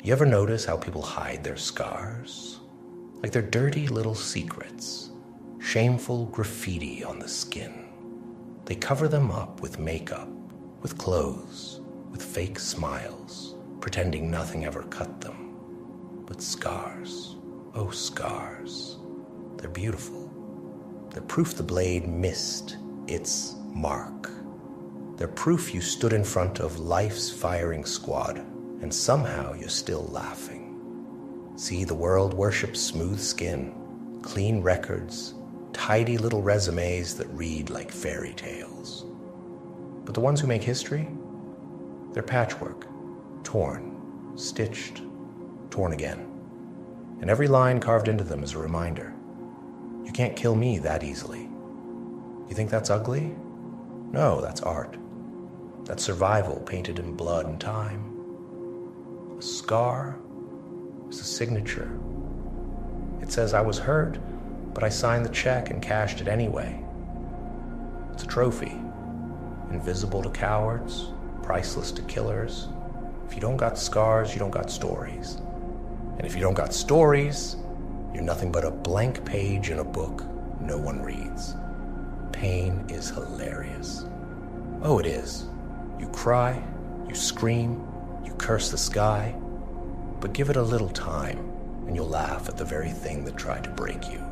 Do you ever notice how people hide their scars? Like they're dirty little secrets, shameful graffiti on the skin. They cover them up with makeup, with clothes, with fake smiles, pretending nothing ever cut them. But scars, oh scars, they're beautiful. They're proof the blade missed its mark. They're proof you stood in front of life's firing squad, and somehow you're still laughing. See, the world worships smooth skin, clean records, tidy little resumes that read like fairy tales. But the ones who make history, they're patchwork, torn, stitched, torn again. And every line carved into them is a reminder. You can't kill me that easily. You think that's ugly? No, that's art. That's survival painted in blood and time. A scar is a signature. It says I was hurt, but I signed the check and cashed it anyway. It's a trophy, invisible to cowards, priceless to killers. If you don't got scars, you don't got stories. And if you don't got stories, you're nothing but a blank page in a book no one reads. Pain is hilarious. Oh, it is. You cry, you scream, you curse the sky, but give it a little time and you'll laugh at the very thing that tried to break you.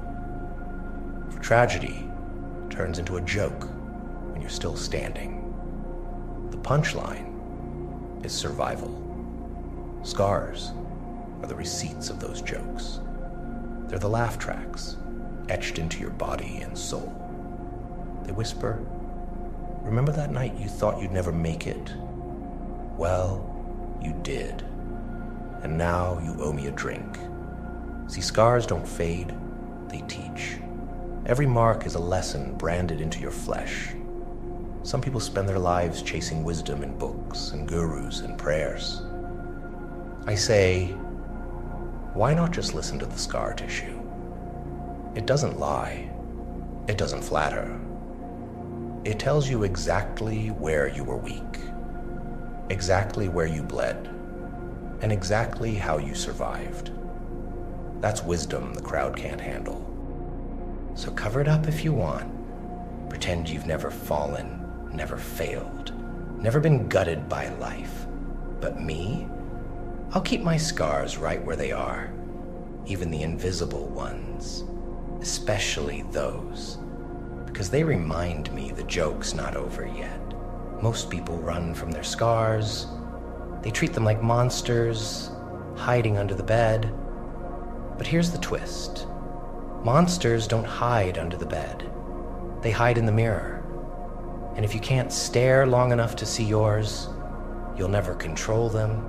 For tragedy turns into a joke when you're still standing. The punchline is survival. Scars are the receipts of those jokes. They're the laugh tracks etched into your body and soul. They whisper, remember that night you thought you'd never make it? Well, you did. And now you owe me a drink. See, scars don't fade, they teach. Every mark is a lesson branded into your flesh. Some people spend their lives chasing wisdom in books and gurus and prayers. I say, why not just listen to the scar tissue? It doesn't lie. It doesn't flatter. It tells you exactly where you were weak, exactly where you bled, and exactly how you survived. That's wisdom the crowd can't handle. So cover it up if you want. Pretend you've never fallen, never failed, never been gutted by life. But me? I'll keep my scars right where they are, even the invisible ones, especially those, because they remind me the joke's not over yet. Most people run from their scars. They treat them like monsters, hiding under the bed. But here's the twist. Monsters don't hide under the bed. They hide in the mirror. And if you can't stare long enough to see yours, you'll never control them.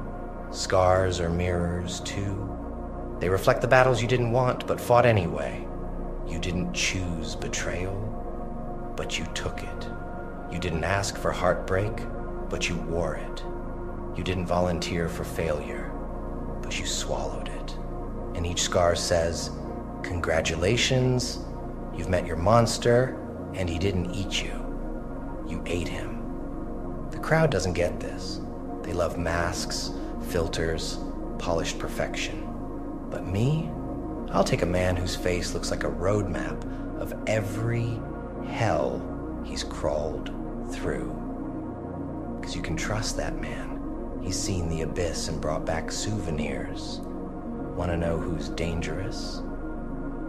Scars are mirrors, too. They reflect the battles you didn't want, but fought anyway. You didn't choose betrayal, but you took it. You didn't ask for heartbreak, but you wore it. You didn't volunteer for failure, but you swallowed it. And each scar says, congratulations, you've met your monster, and he didn't eat you. You ate him. The crowd doesn't get this. They love masks, filters, polished perfection. But me, I'll take a man whose face looks like a roadmap of every hell he's crawled through. Because you can trust that man. He's seen the abyss and brought back souvenirs. Want to know who's dangerous?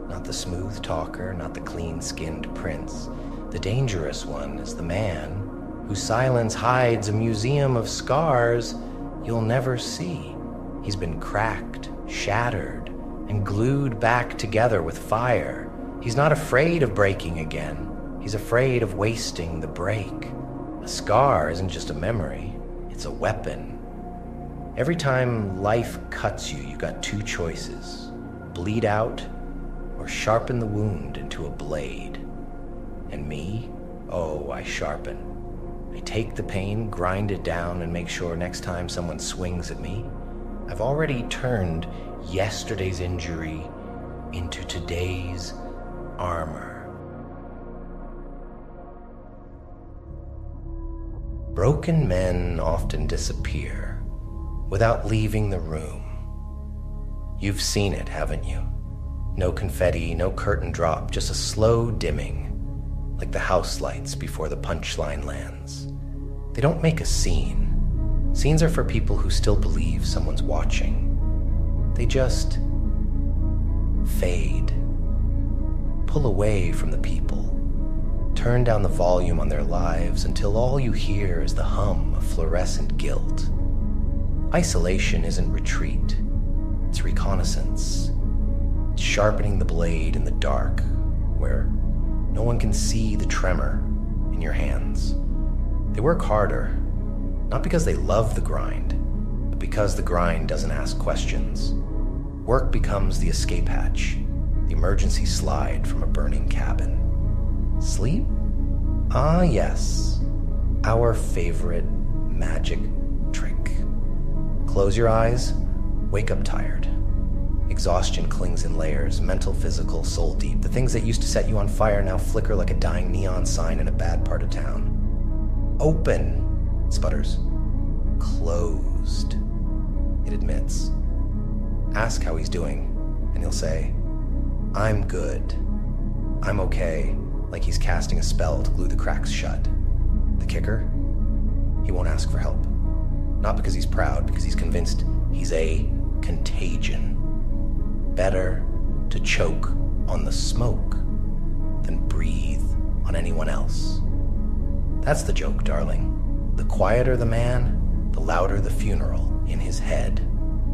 Not the smooth talker, not the clean-skinned prince. The dangerous one is the man whose silence hides a museum of scars you'll never see. He's been cracked, shattered, and glued back together with fire. He's not afraid of breaking again. He's afraid of wasting the break. A scar isn't just a memory, it's a weapon. Every time life cuts you, you've got two choices. Bleed out or sharpen the wound into a blade. And me? Oh, I sharpen. I take the pain, grind it down, and make sure next time someone swings at me, I've already turned yesterday's injury into today's armor. Broken men often disappear without leaving the room. You've seen it, haven't you? No confetti, no curtain drop, just a slow dimming, like the house lights before the punchline lands. They don't make a scene. Scenes are for people who still believe someone's watching. They just fade. Pull away from the people. Turn down the volume on their lives until all you hear is the hum of fluorescent guilt. Isolation isn't retreat. It's reconnaissance. It's sharpening the blade in the dark, where no one can see the tremor in your hands. They work harder, not because they love the grind, but because the grind doesn't ask questions. Work becomes the escape hatch, the emergency slide from a burning cabin. Sleep? Ah, yes. Our favorite magic trick. Close your eyes, wake up tired. Exhaustion clings in layers, mental, physical, soul deep. The things that used to set you on fire now flicker like a dying neon sign in a bad part of town. Open, sputters. Closed, it admits. Ask how he's doing, and he'll say, I'm good. I'm okay, like he's casting a spell to glue the cracks shut. The kicker? He won't ask for help. Not because he's proud, because he's convinced he's a contagion. Better to choke on the smoke than breathe on anyone else. That's the joke, darling. The quieter the man, the louder the funeral in his head.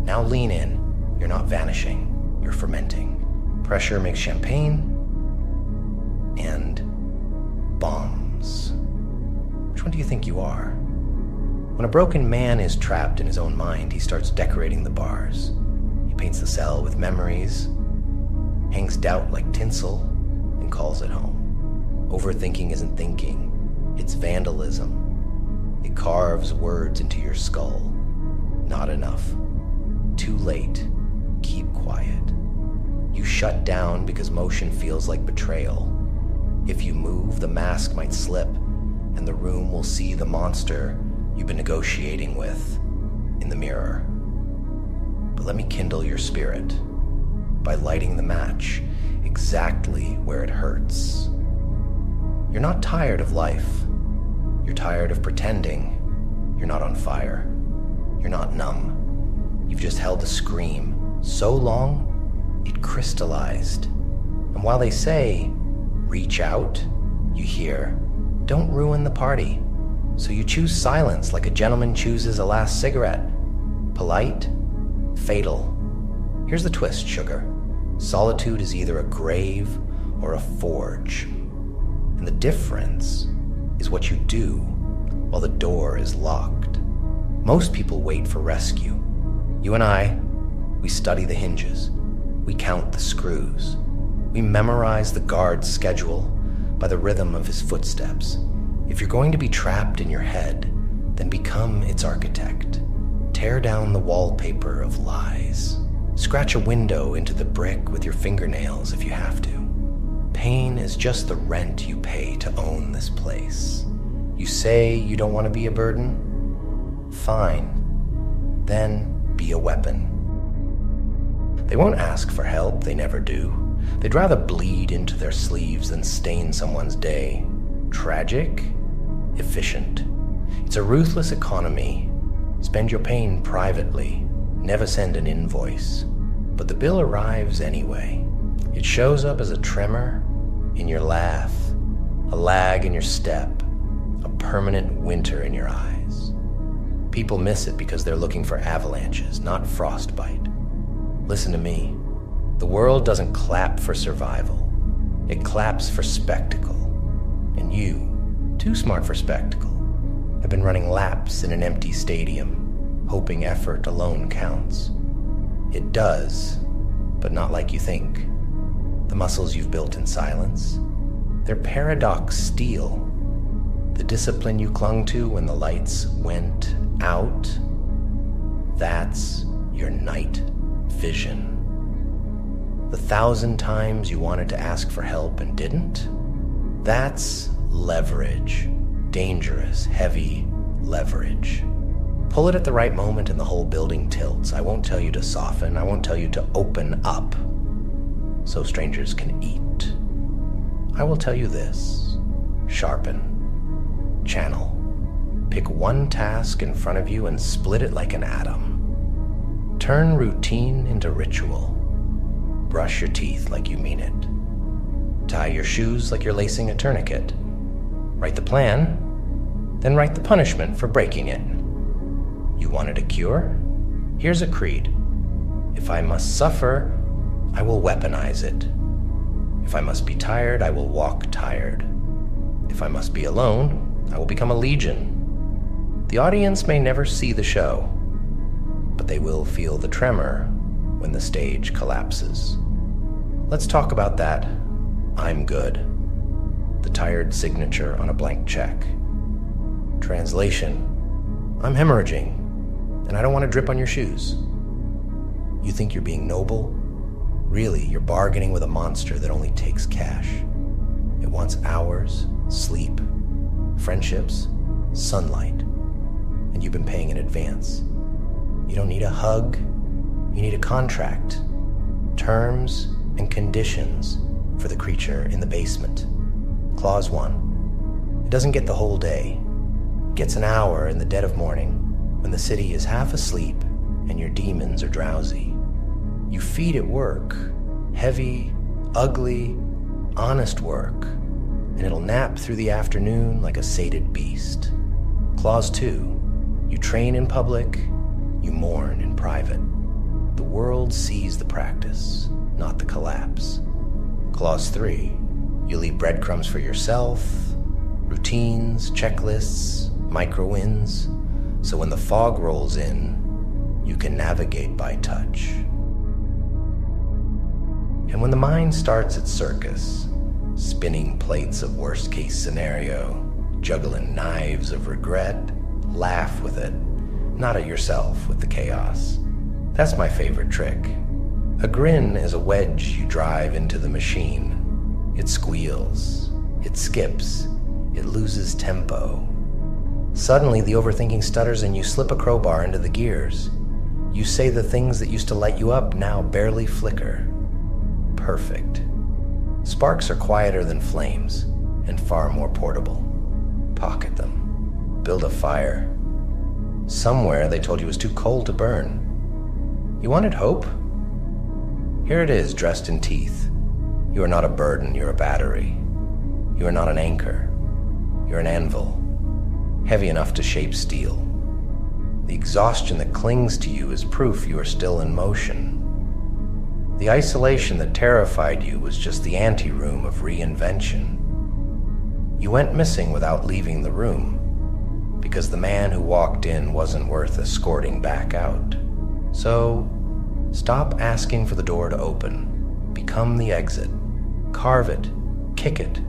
Now lean in. You're not vanishing. You're fermenting. Pressure makes champagne and bombs. Which one do you think you are? When a broken man is trapped in his own mind, he starts decorating the bars. He paints the cell with memories, hangs doubt like tinsel, and calls it home. Overthinking isn't thinking, it's vandalism. It carves words into your skull. Not enough. Too late. Keep quiet. You shut down because motion feels like betrayal. If you move, the mask might slip, and the room will see the monster you've been negotiating with in the mirror. But let me kindle your spirit by lighting the match exactly where it hurts. You're not tired of life. You're tired of pretending you're not on fire. You're not numb. You've just held a scream so long, it crystallized. And while they say, reach out, you hear, don't ruin the party. So you choose silence like a gentleman chooses a last cigarette. Polite, fatal. Here's the twist, sugar. Solitude is either a grave or a forge. And the difference is what you do while the door is locked. Most people wait for rescue. You and I, we study the hinges. We count the screws. We memorize the guard's schedule by the rhythm of his footsteps. If you're going to be trapped in your head, then become its architect. Tear down the wallpaper of lies. Scratch a window into the brick with your fingernails if you have to. Pain is just the rent you pay to own this place. You say you don't want to be a burden? Fine. Then be a weapon. They won't ask for help, they never do. They'd rather bleed into their sleeves than stain someone's day. Tragic? Efficient. It's a ruthless economy. Spend your pain privately. Never send an invoice. But the bill arrives anyway. It shows up as a tremor in your laugh, a lag in your step, a permanent winter in your eyes. People miss it because they're looking for avalanches, not frostbite. Listen to me. The world doesn't clap for survival. It claps for spectacle. And you, too smart for spectacle, have been running laps in an empty stadium, hoping effort alone counts. It does, but not like you think. The muscles you've built in silence, they're paradox steel. The discipline you clung to when the lights went out, that's your night vision. The 1,000 times you wanted to ask for help and didn't, that's leverage. Dangerous, heavy leverage. Pull it at the right moment and the whole building tilts. I won't tell you to soften. I won't tell you to open up so strangers can eat. I will tell you this: sharpen, channel. Pick one task in front of you and split it like an atom. Turn routine into ritual. Brush your teeth like you mean it. Tie your shoes like you're lacing a tourniquet. Write the plan, then write the punishment for breaking it. You wanted a cure? Here's a creed. If I must suffer, I will weaponize it. If I must be tired, I will walk tired. If I must be alone, I will become a legion. The audience may never see the show, but they will feel the tremor when the stage collapses. Let's talk about that I'm good, the tired signature on a blank check. Translation: I'm hemorrhaging, and I don't want to drip on your shoes. You think you're being noble? Really, you're bargaining with a monster that only takes cash. It wants hours, sleep, friendships, sunlight, and you've been paying in advance. You don't need a hug, you need a contract, terms and conditions for the creature in the basement. Clause 1. It doesn't get the whole day. It gets an hour in the dead of morning when the city is half asleep and your demons are drowsy. You feed it work, heavy, ugly, honest work, and it'll nap through the afternoon like a sated beast. Clause 2. You train in public, you mourn in private. The world sees the practice, not the collapse. Clause 3. You leave breadcrumbs for yourself, routines, checklists, micro-wins, so when the fog rolls in, you can navigate by touch. And when the mind starts its circus, spinning plates of worst-case scenario, juggling knives of regret, laugh with it, not at yourself with the chaos. That's my favorite trick. A grin is a wedge you drive into the machine. It squeals, it skips, it loses tempo. Suddenly the overthinking stutters and you slip a crowbar into the gears. You say the things that used to light you up now barely flicker. Perfect. Sparks are quieter than flames and far more portable. Pocket them. Build a fire. Somewhere they told you it was too cold to burn. You wanted hope? Here it is, dressed in teeth. You are not a burden, you're a battery. You are not an anchor. You're an anvil, heavy enough to shape steel. The exhaustion that clings to you is proof you are still in motion. The isolation that terrified you was just the anteroom of reinvention. You went missing without leaving the room, because the man who walked in wasn't worth escorting back out. So, stop asking for the door to open. Become the exit. Carve it, kick it,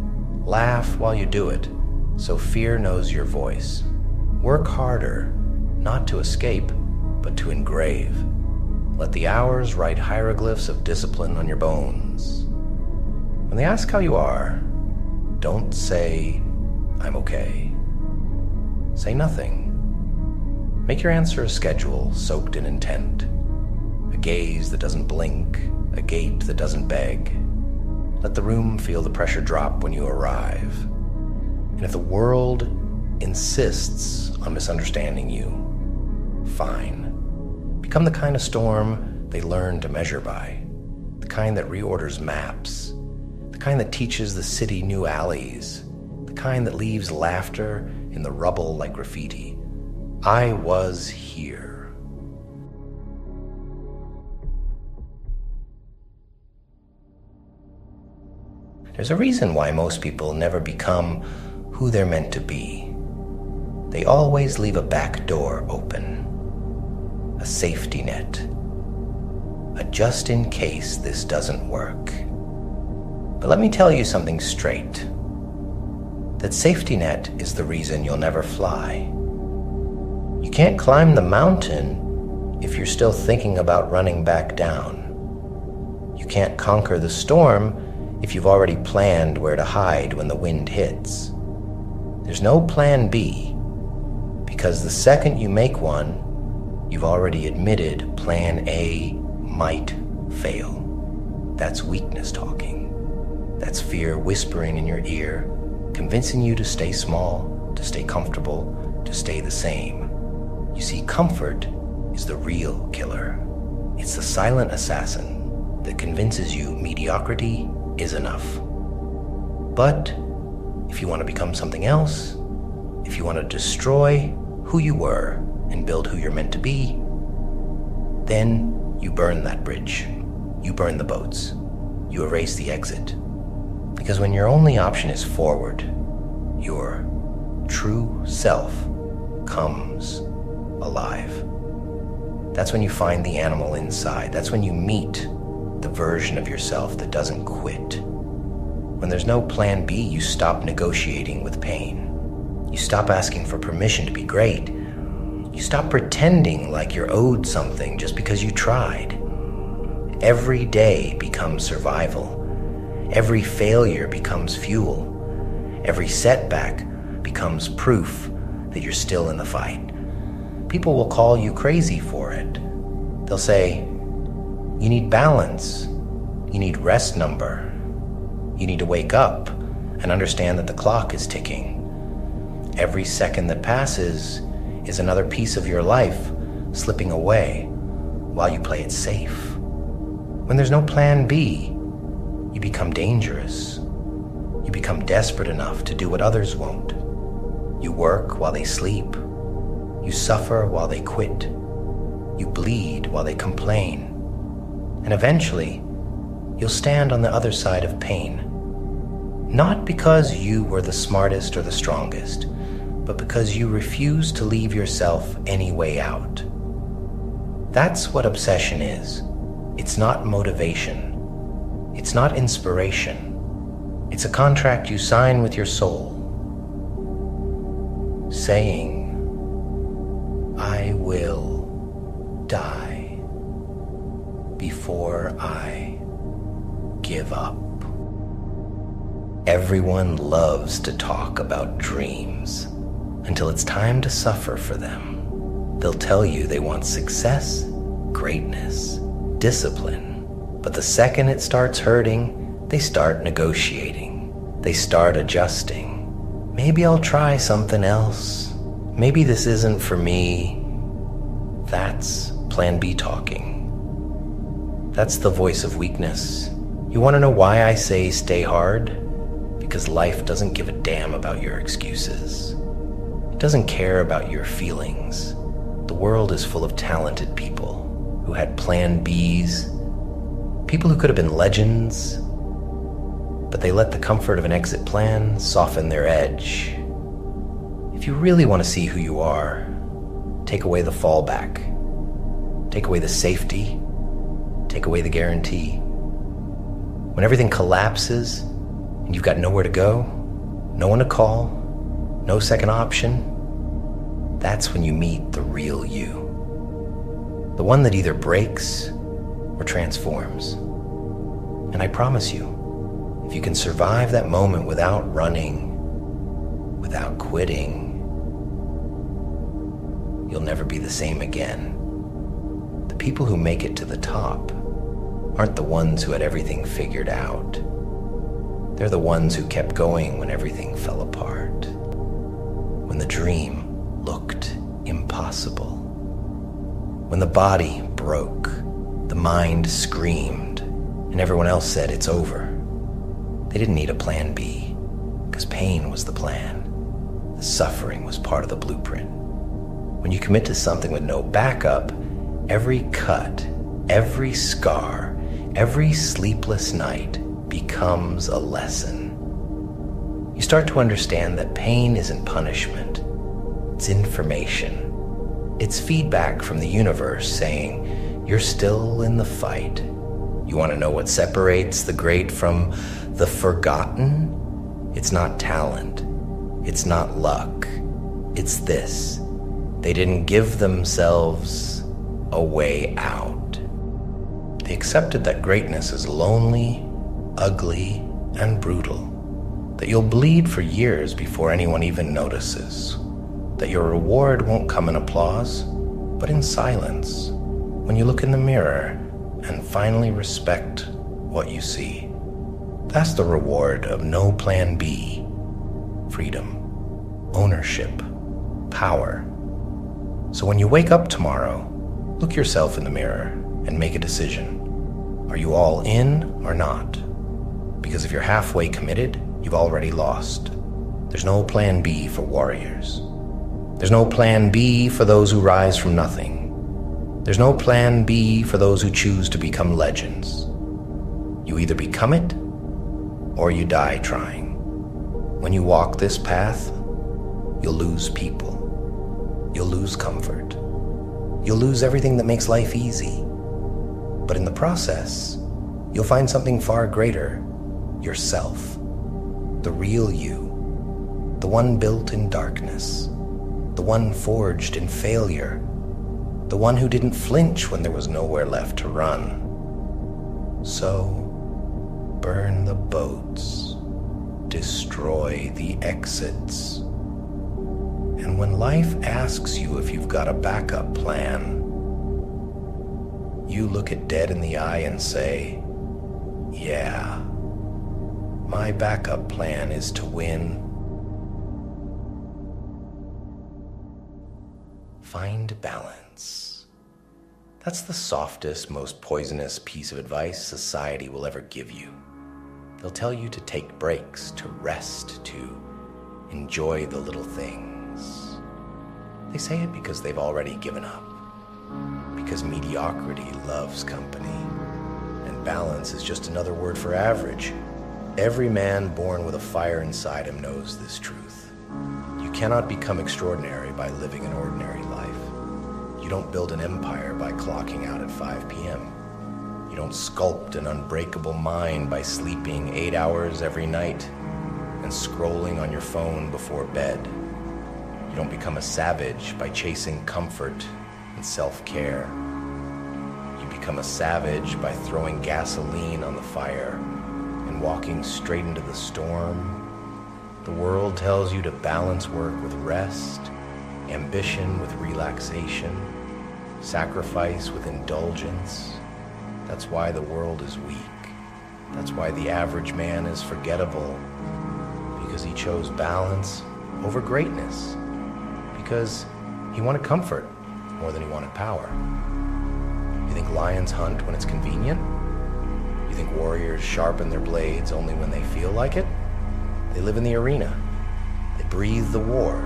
laugh while you do it, so fear knows your voice. Work harder, not to escape, but to engrave. Let the hours write hieroglyphs of discipline on your bones. When they ask how you are, don't say, I'm okay. Say nothing. Make your answer a schedule soaked in intent. A gaze that doesn't blink, a gait that doesn't beg. Let the room feel the pressure drop when you arrive. And if the world insists on misunderstanding you, fine. Become the kind of storm they learn to measure by, the kind that reorders maps, the kind that teaches the city new alleys, the kind that leaves laughter in the rubble like graffiti. I was here. There's a reason why most people never become who they're meant to be. They always leave a back door open. A safety net, a just in case this doesn't work. But let me tell you something straight. That safety net is the reason you'll never fly. You can't climb the mountain if you're still thinking about running back down. You can't conquer the storm if you've already planned where to hide when the wind hits. There's no plan B, Because the second you make one, you've already admitted plan A might fail. That's weakness talking. That's fear whispering in your ear, convincing you to stay small, to stay comfortable, to stay the same. You see, comfort is the real killer. It's the silent assassin that convinces you mediocrity is enough. But if you want to become something else, if you want to destroy who you were and build who you're meant to be, then you burn that bridge. You burn the boats. You erase the exit. Because when your only option is forward, your true self comes alive. That's when you find the animal inside. That's when you meet the version of yourself that doesn't quit. When there's no plan B, you stop negotiating with pain. You stop asking for permission to be great. You stop pretending like you're owed something just because you tried. Every day becomes survival. Every failure becomes fuel. Every setback becomes proof that you're still in the fight. People will call you crazy for it. They'll say, you need balance. You need rest number. You need to wake up and understand that the clock is ticking. Every second that passes is another piece of your life slipping away while you play it safe. When there's no plan B, you become dangerous. You become desperate enough to do what others won't. You work while they sleep. You suffer while they quit. You bleed while they complain. And eventually, you'll stand on the other side of pain. Not because you were the smartest or the strongest, but because you refuse to leave yourself any way out. That's what obsession is. It's not motivation. It's not inspiration. It's a contract you sign with your soul, saying, I will die before I give up. Everyone loves to talk about dreams until it's time to suffer for them. They'll tell you they want success, greatness, discipline, but the second it starts hurting, they start negotiating. They start adjusting. Maybe I'll try something else. Maybe this isn't for me. That's plan B talking. That's the voice of weakness. You want to know why I say stay hard? Because life doesn't give a damn about your excuses. It doesn't care about your feelings. The world is full of talented people who had plan Bs, people who could have been legends, but they let the comfort of an exit plan soften their edge. If you really want to see who you are, take away the fallback, take away the safety, take away the guarantee. When everything collapses and you've got nowhere to go, no one to call, no second option, that's when you meet the real you. The one that either breaks or transforms. And I promise you, if you can survive that moment without running, without quitting, you'll never be the same again. The people who make it to the top aren't the ones who had everything figured out. They're the ones who kept going when everything fell apart, when the dream looked impossible, when the body broke, the mind screamed, and everyone else said it's over. They didn't need a plan B, because pain was the plan. The suffering was part of the blueprint. When you commit to something with no backup, every cut, every scar, every sleepless night becomes a lesson. You start to understand that pain isn't punishment. It's information. It's feedback from the universe saying, you're still in the fight. You want to know what separates the great from the forgotten? It's not talent. It's not luck. It's this. They didn't give themselves a way out. They accepted that greatness is lonely, ugly, and brutal, that you'll bleed for years before anyone even notices, that your reward won't come in applause, but in silence, when you look in the mirror and finally respect what you see. That's the reward of no plan B: freedom, ownership, power. So when you wake up tomorrow, look yourself in the mirror and make a decision. Are you all in or not? Because if you're halfway committed, you've already lost. There's no plan B for warriors. There's no plan B for those who rise from nothing. There's no plan B for those who choose to become legends. You either become it or you die trying. When you walk this path, you'll lose people. You'll lose comfort. You'll lose everything that makes life easy. But in the process, you'll find something far greater: yourself, the real you, the one built in darkness, the one forged in failure, the one who didn't flinch when there was nowhere left to run. So, burn the boats, destroy the exits. And when life asks you if you've got a backup plan, you look it dead in the eye and say, yeah, my backup plan is to win. Find balance. That's the softest, most poisonous piece of advice society will ever give you. They'll tell you to take breaks, to rest, to enjoy the little things. They say it because they've already given up. Because mediocrity loves company, and balance is just another word for average. Every man born with a fire inside him knows this truth. You cannot become extraordinary by living an ordinary life. You don't build an empire by clocking out at 5 p.m. You don't sculpt an unbreakable mind by sleeping 8 hours every night and scrolling on your phone before bed. You don't become a savage by chasing comfort and self-care. You become a savage by throwing gasoline on the fire and walking straight into the storm. The world tells you to balance work with rest, ambition with relaxation, sacrifice with indulgence. That's why the world is weak. That's why the average man is forgettable, because he chose balance over greatness, because he wanted comfort more than he wanted power. You think lions hunt when it's convenient? You think warriors sharpen their blades only when they feel like it? They live in the arena. They breathe the war.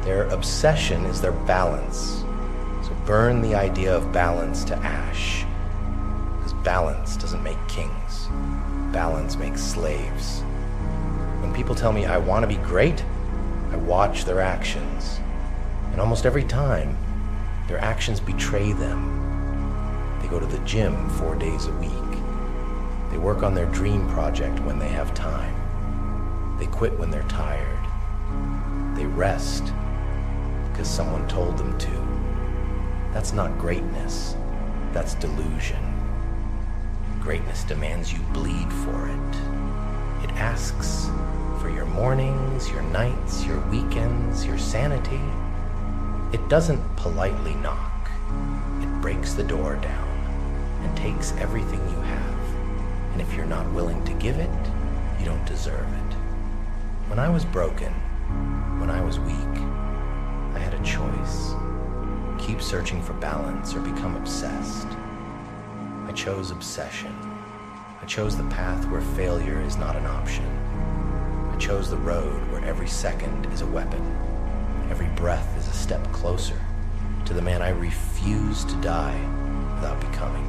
Their obsession is their balance. So burn the idea of balance to ash. Because balance doesn't make kings. Balance makes slaves. When people tell me I want to be great, I watch their actions. And almost every time, their actions betray them. They go to the gym 4 days a week. They work on their dream project when they have time. They quit when they're tired. They rest because someone told them to. That's not greatness. That's delusion. Greatness demands you bleed for it. It asks for your mornings, your nights, your weekends, your sanity. It doesn't politely knock. It breaks the door down and takes everything you have. And if you're not willing to give it, you don't deserve it. When I was broken, when I was weak, I had a choice. Keep searching for balance or become obsessed. I chose obsession. I chose the path where failure is not an option. I chose the road where every second is a weapon. Every breath is a step closer to the man I refuse to die without becoming.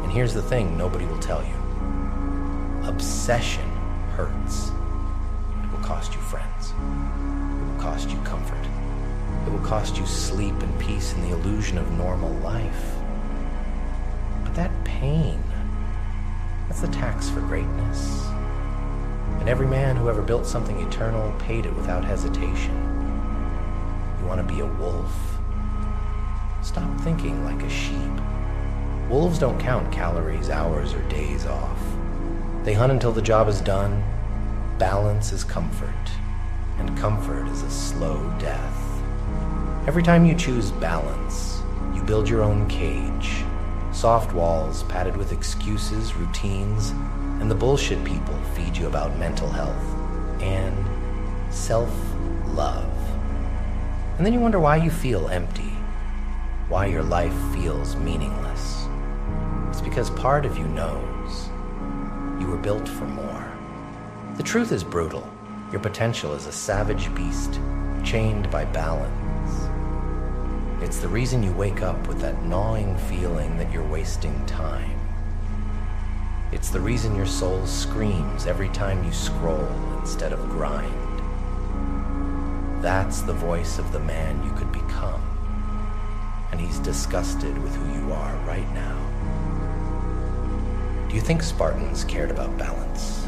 And here's the thing nobody will tell you. Obsession hurts. It will cost you friends. It will cost you comfort. It will cost you sleep and peace and the illusion of normal life. But that pain, that's the tax for greatness. And every man who ever built something eternal paid it without hesitation. You want to be a wolf? Stop thinking like a sheep. Wolves don't count calories, hours, or days off. They hunt until the job is done. Balance is comfort. and comfort is a slow death. Every time you choose balance, you build your own cage. Soft walls padded with excuses, routines, and the bullshit people feed you about mental health and self-love. And then you wonder why you feel empty, why your life feels meaningless. It's because part of you knows you were built for more. The truth is brutal. Your potential is a savage beast, chained by balance. It's the reason you wake up with that gnawing feeling that you're wasting time. It's the reason your soul screams every time you scroll instead of grind. That's the voice of the man you could become, and he's disgusted with who you are right now. Do you think Spartans cared about balance?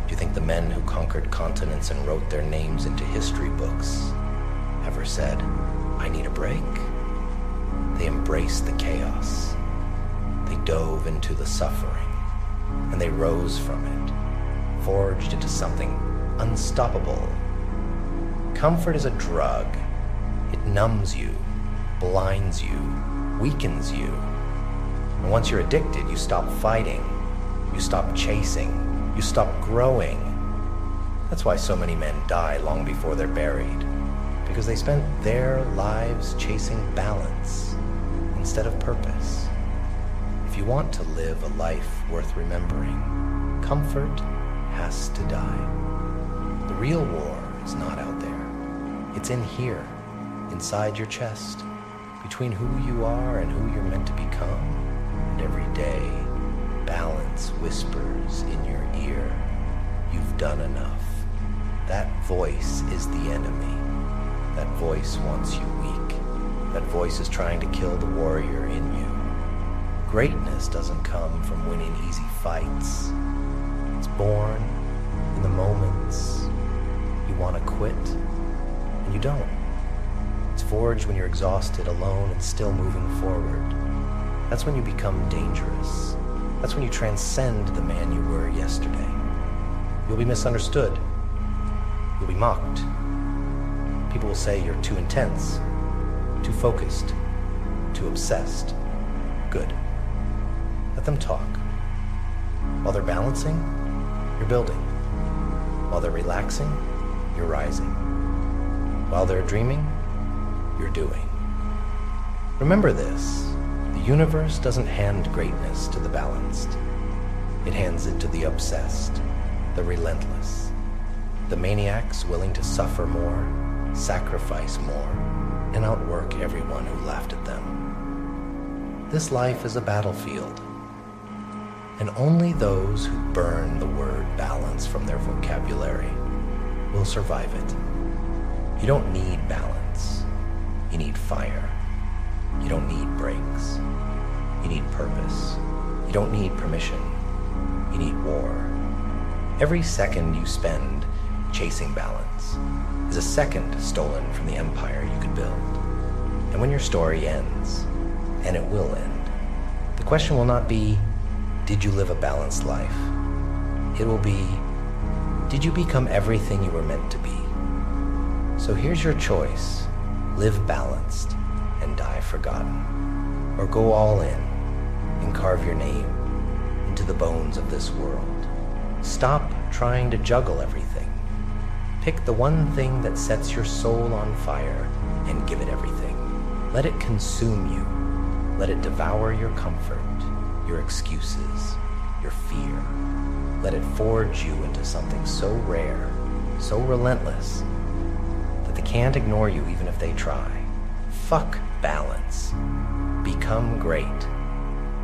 Do you think the men who conquered continents and wrote their names into history books ever said, "I need a break"? They embraced the chaos. They dove into the suffering, and they rose from it, forged into something unstoppable. Comfort is a drug. It numbs you, blinds you, weakens you. And once you're addicted, you stop fighting, you stop chasing, you stop growing. That's why so many men die long before they're buried, because they spent their lives chasing balance instead of purpose. If you want to live a life worth remembering, comfort has to die. The real war is not out there. It's in here, inside your chest, between who you are and who you're meant to become. And every day, balance whispers in your ear, "You've done enough." That voice is the enemy. That voice wants you weak. That voice is trying to kill the warrior in you. Greatness doesn't come from winning easy fights. It's born in the moments you want to quit and you don't. It's forged when you're exhausted, alone, and still moving forward. That's when you become dangerous. That's when you transcend the man you were yesterday. You'll be misunderstood. You'll be mocked. People will say you're too intense, too focused, too obsessed. Good. Let them talk. While they're balancing, you're building. While they're relaxing, you're rising. While they're dreaming, you're doing. Remember this: the universe doesn't hand greatness to the balanced. It hands it to the obsessed, the relentless, the maniacs willing to suffer more, sacrifice more, and outwork everyone who laughed at them. This life is a battlefield, and only those who burn the word balance from their vocabulary will survive it. You don't need balance. You need fire. You don't need breaks. You need purpose. You don't need permission. You need war. Every second you spend chasing balance is a second stolen from the empire you could build. And when your story ends, and it will end, the question will not be, did you live a balanced life? It will be, did you become everything you were meant to be? So here's your choice: live balanced and die forgotten, or go all in and carve your name into the bones of this world. Stop trying to juggle everything. Pick the one thing that sets your soul on fire and give it everything. Let it consume you. Let it devour your comfort, your excuses, your fear. Let it forge you into something so rare, so relentless, that they can't ignore you even if they try. Fuck balance. Become great.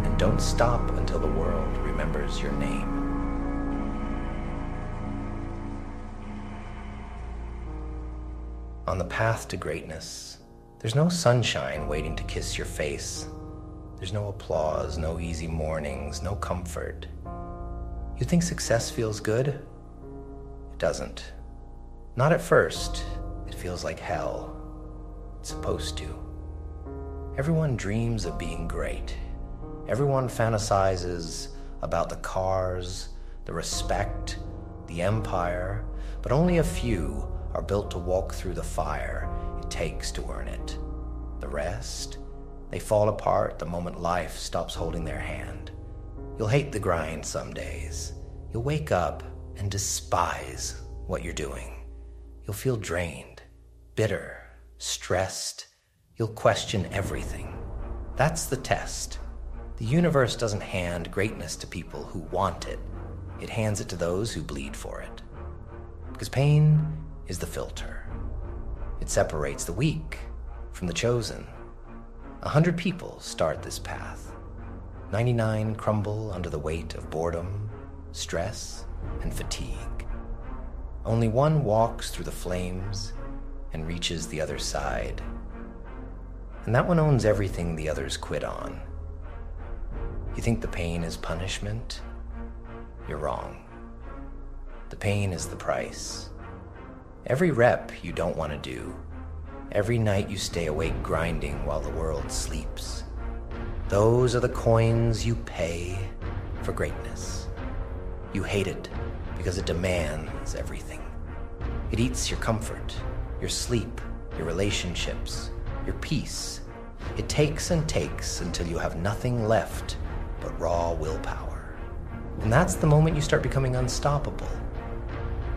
And don't stop until the world remembers your name. On the path to greatness, there's no sunshine waiting to kiss your face. There's no applause, no easy mornings, no comfort. You think success feels good? It doesn't. Not at first. It feels like hell. It's supposed to. Everyone dreams of being great. Everyone fantasizes about the cars, the respect, the empire, but only a few are built to walk through the fire it takes to earn it. The rest, they fall apart the moment life stops holding their hand. You'll hate the grind some days. You'll wake up and despise what you're doing. You'll feel drained, bitter, stressed. You'll question everything. That's the test. The universe doesn't hand greatness to people who want it. It hands it to those who bleed for it. Because pain is the filter. It separates the weak from the chosen. 100 people start this path. 99 crumble under the weight of boredom, stress, and fatigue. Only one walks through the flames and reaches the other side. And that one owns everything the others quit on. You think the pain is punishment? You're wrong. The pain is the price. Every rep you don't want to do, every night you stay awake grinding while the world sleeps, those are the coins you pay for greatness. You hate it because it demands everything. It eats your comfort, your sleep, your relationships, your peace. It takes and takes until you have nothing left but raw willpower. And that's the moment you start becoming unstoppable.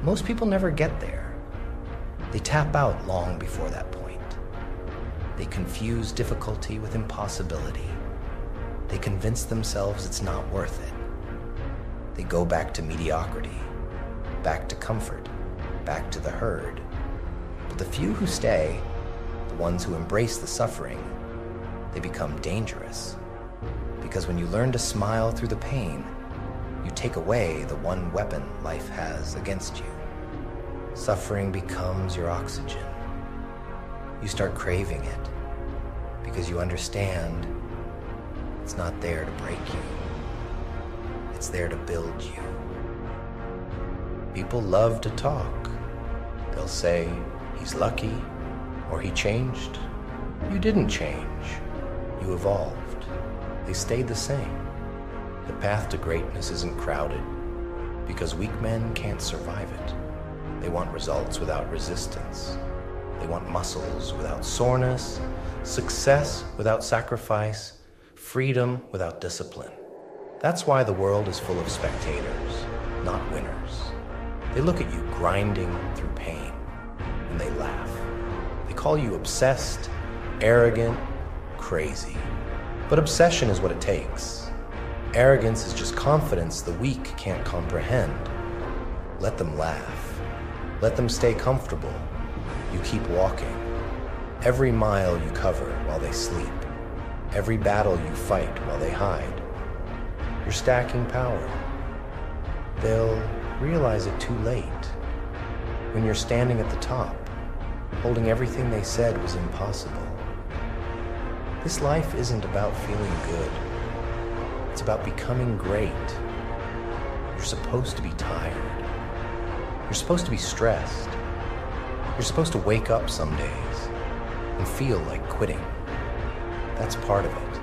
Most people never get there. They tap out long before that point. They confuse difficulty with impossibility. They convince themselves it's not worth it. They go back to mediocrity, back to comfort, back to the herd. But the few who stay, the ones who embrace the suffering, they become dangerous. Because when you learn to smile through the pain, you take away the one weapon life has against you. Suffering becomes your oxygen. You start craving it because you understand it's not there to break you. It's there to build you. People love to talk. They'll say, he's lucky, or he changed. You didn't change. You evolved. They stayed the same. The path to greatness isn't crowded because weak men can't survive it. They want results without resistance. They want muscles without soreness, success without sacrifice, freedom without discipline. That's why the world is full of spectators, not winners. They look at you grinding through pain, and they laugh. They call you obsessed, arrogant, crazy. But obsession is what it takes. Arrogance is just confidence the weak can't comprehend. Let them laugh. Let them stay comfortable. You keep walking. Every mile you cover while they sleep. Every battle you fight while they hide. You're stacking power. They'll realize it too late. When you're standing at the top, holding everything they said was impossible. This life isn't about feeling good. It's about becoming great. You're supposed to be tired. You're supposed to be stressed. You're supposed to wake up some days and feel like quitting. That's part of it.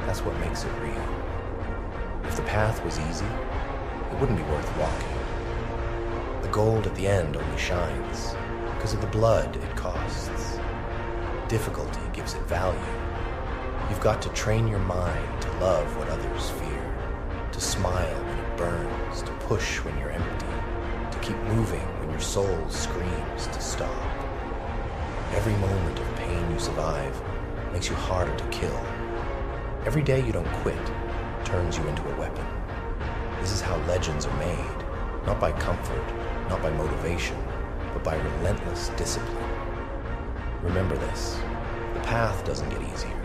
That's what makes it real. If the path was easy, it wouldn't be worth walking. The gold at the end only shines because of the blood it costs. Difficulty gives it value. You've got to train your mind to love what others fear, to smile when it burns, to push when you're empty, to keep moving when your soul screams to stop. Every moment of pain you survive makes you harder to kill. Every day you don't quit turns you into a weapon. This is how legends are made, not by comfort, not by motivation, but by relentless discipline. Remember this, the path doesn't get easier.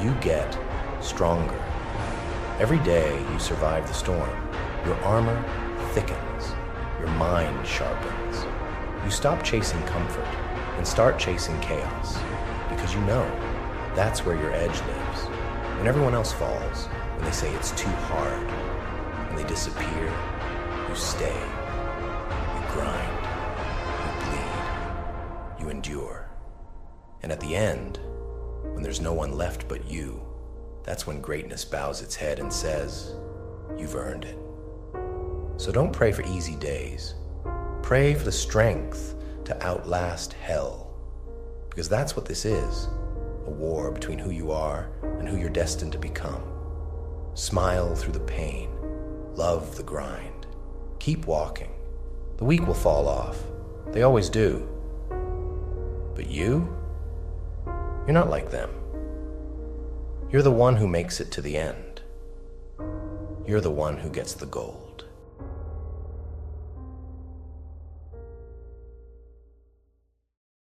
You get stronger. Every day you survive the storm, your armor thickens, your mind sharpens. You stop chasing comfort and start chasing chaos because you know that's where your edge lives. When everyone else falls, when they say it's too hard, when they disappear, you stay, you grind, you bleed, you endure. And at the end, when there's no one left but you, that's when greatness bows its head and says, you've earned it. So don't pray for easy days. Pray for the strength to outlast hell. Because that's what this is, a war between who you are and who you're destined to become. Smile through the pain, love the grind, keep walking. The weak will fall off, they always do. But you're not like them. You're the one who makes it to the end. You're the one who gets the gold.